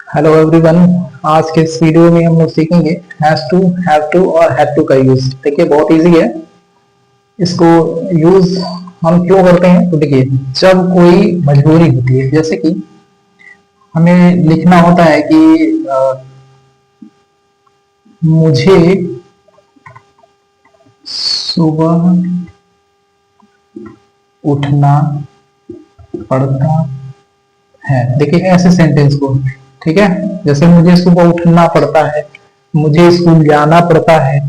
Hello everyone. आज के इस वीडियो में हम लोग सीखेंगे हैव टू और हैड टू का यूज। देखिए बहुत इजी है इसको यूज हम क्यों करते हैं। तो देखिए जब कोई मजबूरी होती है, जैसे कि हमें लिखना होता है कि मुझे सुबह उठना पड़ता है। देखिए ऐसे सेंटेंस को, ठीक है, जैसे मुझे सुबह उठना पड़ता है, मुझे स्कूल जाना पड़ता है,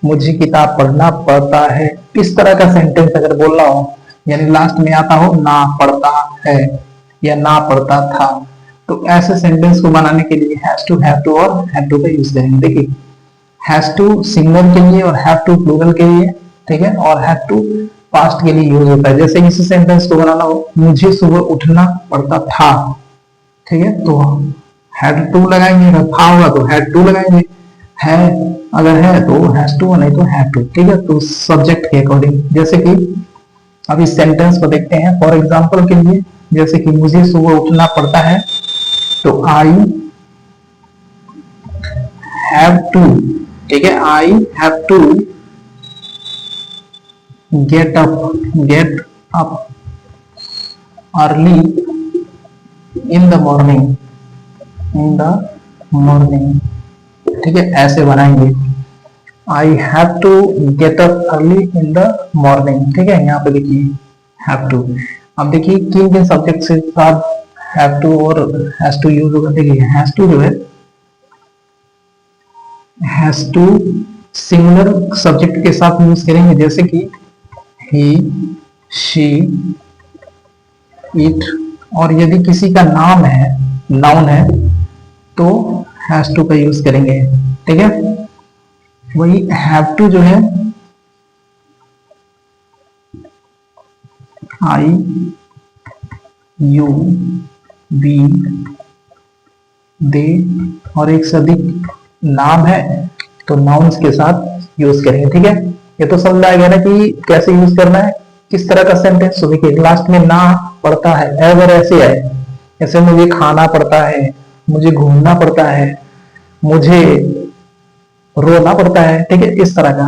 मुझे किताब पढ़ना पड़ता है। इस तरह का सेंटेंस अगर बोलना हो, यानी लास्ट में आता हो ना पड़ता है या ना पड़ता था, तो ऐसे सेंटेंस को बनाने के लिए हैव टू और हैड टू का यूज करेंगे। देखिए हैज टू सिंगुलर के लिए और हैव टू प्लूरल के लिए, ठीक है, और हैड टू पास्ट के लिए यूज होता है। जैसे इसी सेंटेंस को बनाना हो, मुझे सुबह उठना पड़ता था, ठीक है, तो हैड टू लगाएंगे, अगर था होगा तो हैड टू लगाएंगे, है अगर है तो हैज टू, नहीं तो हैव टू, ठीक है। तो सब्जेक्ट के अकॉर्डिंग, जैसे कि अब इस सेंटेंस को देखते हैं फॉर एग्जांपल के लिए, जैसे कि मुझे सुबह उठना पड़ता है, तो आई हैव टू, ठीक है, I have to get up early in the morning, ठीक है, ऐसे बनाएंगे। I have to get up early in the morning, ठीक है। यहाँ पे देखिए हैव टू, अब देखिए किन किन सब्जेक्ट से साथ हैव टू और हैज टू यूज होगा। देखिए हैज टू जो है, हैज टू सिंगुलर सब्जेक्ट के साथ यूज करेंगे, जैसे कि ही, शी, इट। और यदि किसी का नाम है, नाउन है, तो हैज टू का यूज करेंगे, ठीक है। वही हैव टू जो है, आई, यू, वी, दे और एक से अधिक नाम है तो नाउन्स के साथ यूज करेंगे, ठीक है। ये तो समझ आ गया ना कि कैसे यूज करना है, किस तरह का सेंटेंस। तो देखिए लास्ट में ना पड़ता है, अगर ऐसे है, जैसे मुझे खाना पड़ता है, मुझे घूमना पड़ता है, मुझे रोना पड़ता है, ठीक है, इस तरह का,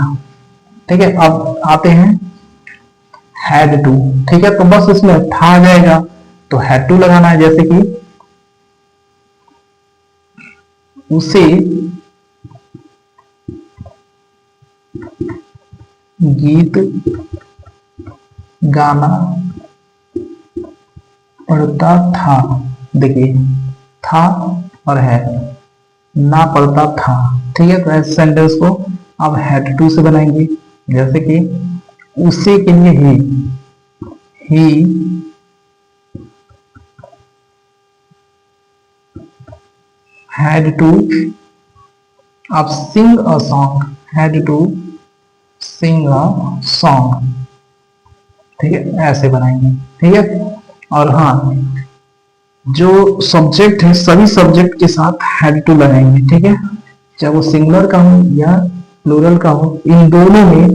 ठीक है। अब आते हैं हैड टू, ठीक है, तो बस इसमें था आ जाएगा तो हैड टू लगाना है, जैसे कि उसे गीत गाना पड़ता था। देखिए था और है, ना पड़ता था, ठीक है। तो ऐसे सेंटेंस को अब हैड टू से बनाएंगे, जैसे कि उसे के लिए ही had to अब sing a song, had to sing a song, ठीक है, ऐसे बनाएंगे, ठीक है। और हाँ, जो सब्जेक्ट है सभी सब्जेक्ट के साथ had to लगाएंगे, ठीक है, चाहे वो सिंगुलर का हो या प्लूरल का हो, इन दोनों में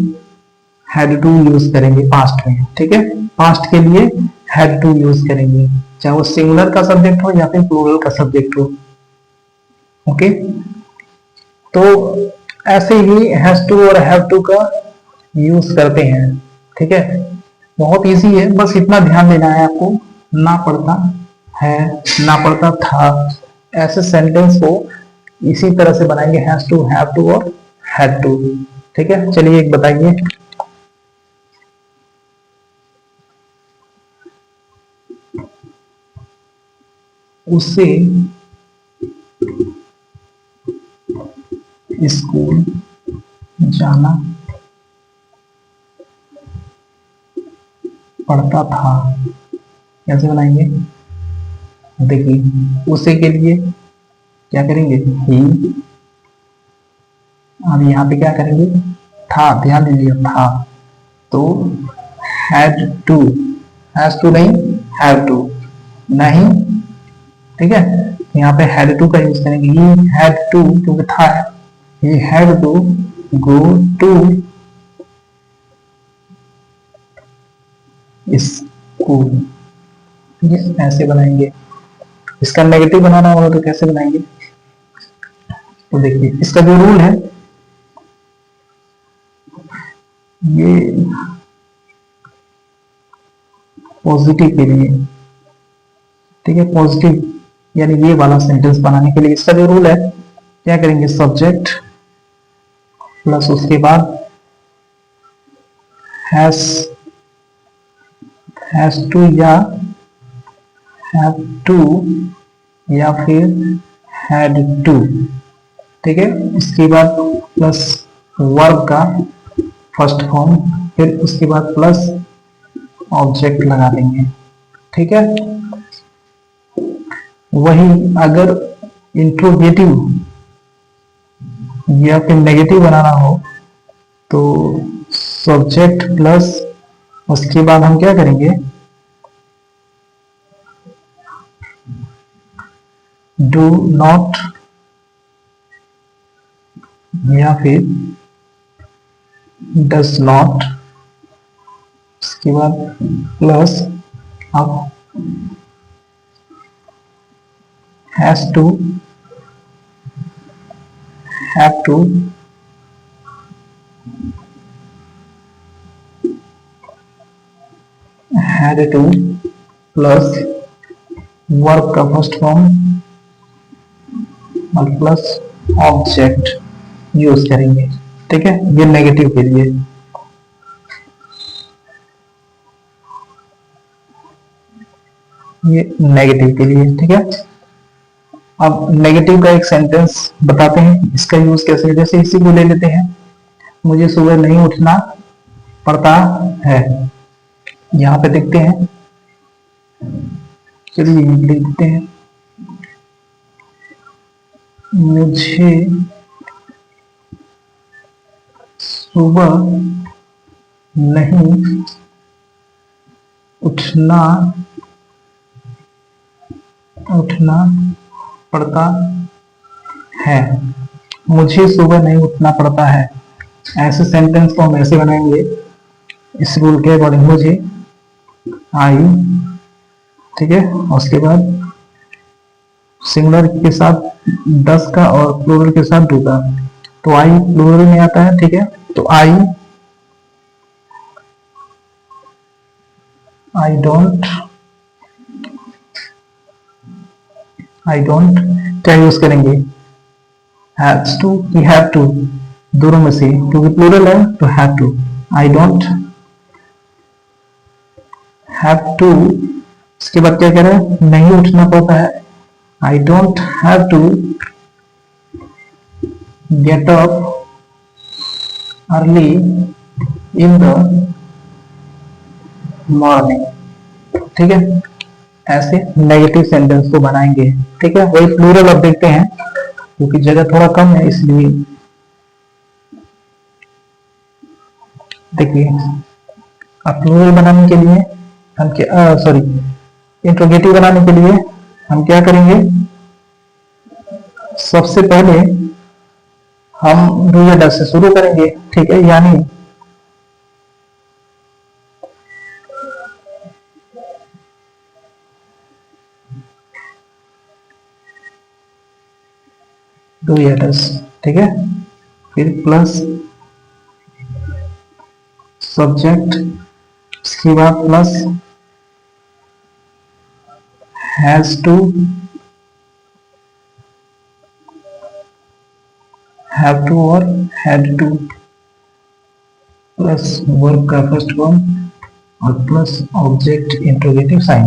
had to यूज करेंगे पास्ट में, ठीक है। पास्ट के लिए had to यूज करेंगे, चाहे वो सिंगुलर का सब्जेक्ट हो या फिर प्लूरल का सब्जेक्ट हो, ओके। तो ऐसे ही हैज टू और हैव टू का यूज करते हैं, ठीक है। बहुत इजी है, बस इतना ध्यान देना है आपको, ना पड़ता है, ना पड़ता था, ऐसे सेंटेंस को इसी तरह से बनाएंगे, हैज टू, हैव टू और हैड टू, ठीक है। चलिए एक बताइए, उसे स्कूल जाना पड़ता था, कैसे बनाएंगे। देखिए उसे के लिए क्या करेंगे, ही, अब यहाँ पे क्या करेंगे, था, ध्यान दीजिए था, तो हैड टू, हैज टू नहीं, हैव टू नहीं, ठीक है। यहाँ पे हैड टू का यूज करेंगे, ही हैड टू क्योंकि था है, he had to go to school, ठीक है, ऐसे बनाएंगे। इसका नेगेटिव बनाना होगा तो कैसे बनाएंगे? तो देखिए इसका जो रूल है ये पॉजिटिव के लिए, ठीक है, पॉजिटिव यानी ये वाला सेंटेंस बनाने के लिए इसका जो रूल है क्या करेंगे? सब्जेक्ट प्लस उसके बाद हैज टू या हैव टू या फिर हैड टू, ठीक है। उसके बाद प्लस वर्ब का फर्स्ट फॉर्म, फिर उसके बाद प्लस ऑब्जेक्ट लगा देंगे, ठीक है। वही अगर इंट्रोगेटिव या फिर नेगेटिव बनाना हो तो सब्जेक्ट प्लस उसके बाद हम क्या करेंगे? डू नॉट या फिर डज नॉट, उसके बाद प्लस अब has to, have to, had to plus verb का फर्स्ट फॉर्म और प्लस ऑब्जेक्ट यूज करेंगे, ठीक है। ये नेगेटिव के लिए। ये नेगेटिव के लिए, ठीक है। अब नेगेटिव का एक सेंटेंस बताते हैं, इसका यूज कैसे। जैसे इसी को ले लेते हैं, मुझे सुबह नहीं उठना पड़ता है। यहां पे देखते हैं, चलिए लिख देते हैं, मुझे सुबह नहीं उठना पड़ता है। मुझे सुबह नहीं उठना पड़ता है। ऐसे सेंटेंस को हम ऐसे बनाएंगे इस रूल के अकॉर्डिंग। मुझे आई, ठीक है, उसके बाद सिंगुलर के साथ 10 का और प्लूरल के साथ 2 का, तो आई प्लूरल में आता है, ठीक है। तो आई डोंट क्या यूज करेंगे? हैज टू कि हैव टू, दोनों में से, क्योंकि प्लूरल है तो have to. I don't have to, इसके बाद क्या कह रहे हैं? नहीं उठना पड़ता है। I don't have to get up early in the morning, ठीक है। ऐसे नेगेटिव सेंटेंस को बनाएंगे, ठीक है। वही प्लूरल अब देखते हैं, क्योंकि जगह थोड़ा कम है इसलिए। देखिए अब प्लूरल बनाने के लिए हम क्या, सॉरी, इंट्रोगेटिव बनाने के लिए हम क्या करेंगे? सबसे पहले हम डू या डज से शुरू करेंगे, ठीक है। यानी डू या डज, ठीक है। फिर प्लस सब्जेक्ट, उसके बाद plus has to, have to और हैड टू, प्लस वर्ब का फर्स्ट फॉर्म और प्लस ऑब्जेक्ट इंट्रोगेटिव साइन।